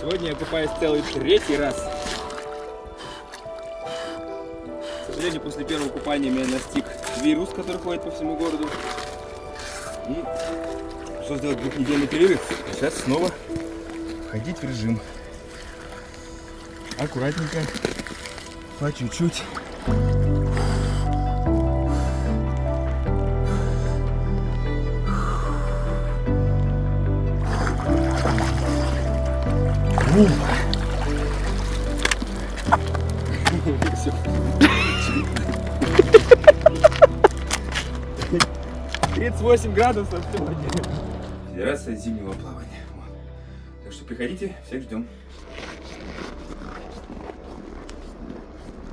Сегодня я купаюсь целый 3-й раз. К сожалению, после первого купания меня настиг вирус, который ходит по всему городу. И пришлось сделать 2-недельный перерыв. А сейчас снова входить в режим. Аккуратненько, по чуть-чуть. Все. 38 градусов сегодня. Федерация зимнего плавания. Вот. Так что приходите, всех ждем.